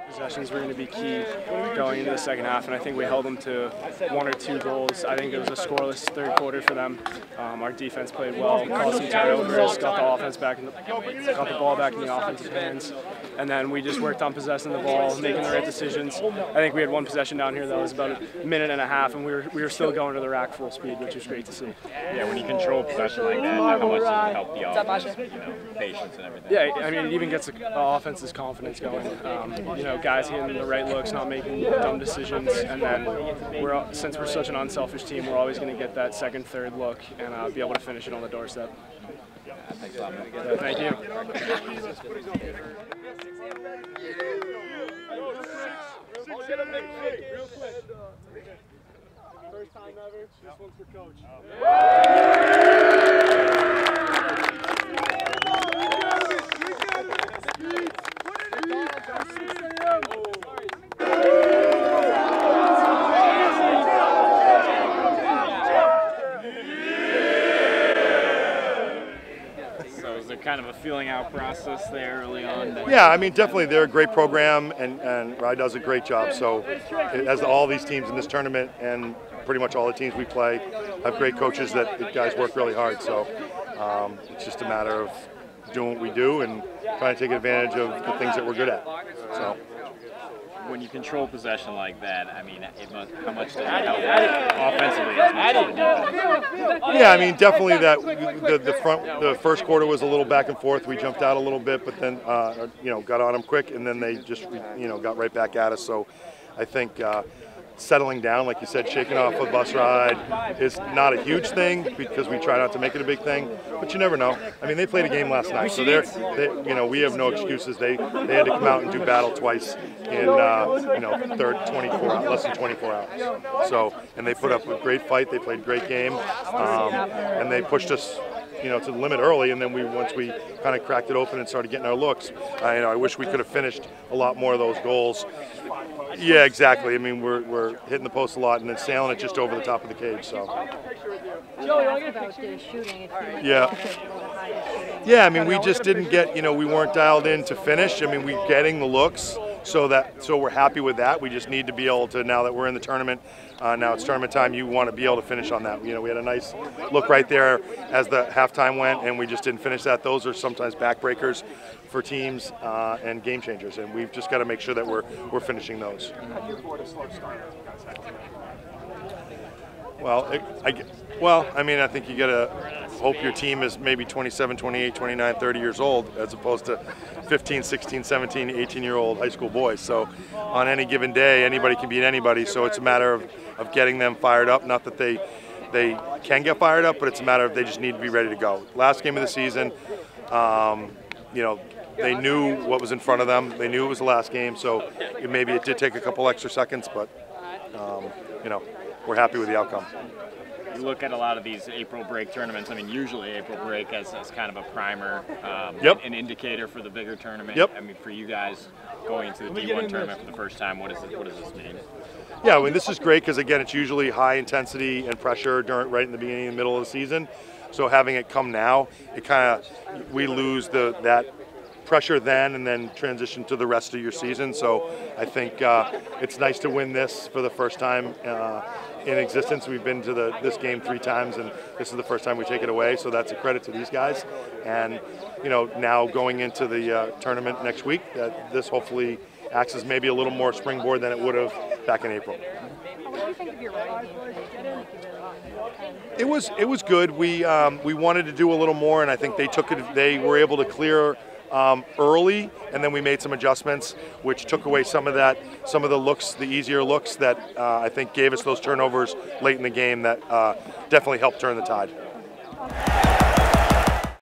Possessions were going to be key going into the second half, and I think we held them to 1 or 2 goals. I think it was a scoreless third quarter for them. Our defense played well, caused some turnovers, got the offense back, got the ball back in the offensive hands, and then we just worked on possessing the ball, making the right decisions. I think we had one possession down here that was about a minute and a half, and we were still going to the rack full speed, which was great to see. Yeah, when you control possession like that, how much does it help the offense? You know, patience and everything. Yeah, I mean, it even gets the offense's confidence going. You know, guys getting the right looks, not making dumb decisions, and then since we're such an unselfish team, we're always going to get that second, third look and be able to finish it on the doorstep. Thanks a lot, man. Yeah, thank you. First time ever, this one's for Coach. So is there kind of a feeling out process there early on? Yeah, I mean, definitely they're a great program, and Rye does a great job. So as all these teams in this tournament and pretty much all the teams we play have great coaches that guys work really hard. So it's just a matter of doing what we do and trying to take advantage of the things that we're good at. So. when you control possession like that, I mean, how much does it help offensively as much as the defense? Yeah, I mean, definitely that the first quarter was a little back and forth. We jumped out a little bit, but then got on them quick, and then they just got right back at us. So I think settling down, like you said, shaking off a bus ride is not a huge thing because we try not to make it a big thing, but you never know. I mean, they played a game last night, so we have no excuses. They had to come out and do battle twice in less than 24 hours. So, and they put up a great fight. They played a great game, and they pushed us to the limit early, and then once we kind of cracked it open and started getting our looks, I wish we could have finished a lot more of those goals. Yeah, exactly. I mean, we're hitting the post a lot and then sailing it just over the top of the cage. So. Yeah. I mean, we just didn't get. We weren't dialed in to finish. I mean, we're getting the looks, so we're happy with that. We just need to be able to, now that we're in the tournament. Now it's tournament time. You want to be able to finish on that. We had a nice look right there as the halftime went, and we just didn't finish that. Those are sometimes backbreakers for teams and game changers, and we've just got to make sure that we're finishing those. Well, I mean, I think you got to hope your team is maybe 27, 28, 29, 30 years old as opposed to 15, 16, 17, 18-year-old high school boys. So on any given day, anybody can beat anybody. So it's a matter of getting them fired up. Not that they can get fired up, but it's a matter of they just need to be ready to go. Last game of the season, they knew what was in front of them. They knew it was the last game, so maybe it did take a couple extra seconds, but we're happy with the outcome. You look at a lot of these April break tournaments. I mean, usually April break as kind of a primer, an indicator for the bigger tournament. I mean, for you guys going to the D1 tournament for the first time, what does this mean? Yeah, I mean, this is great because, again, it's usually high intensity and pressure right in the beginning and middle of the season. So having it come now, we lose that pressure then and then transition to the rest of your season. So I think it's nice to win this for the first time in existence. We've been to this game 3 times, and this is the first time we take it away. So that's a credit to these guys. And now going into the tournament next week, this hopefully acts as maybe a little more springboard than it would have back in April. What do you think of your running game? It was good. We wanted to do a little more, and I think they were able to clear early, and then we made some adjustments, which took away some of the looks, the easier looks that I think gave us those turnovers late in the game that definitely helped turn the tide.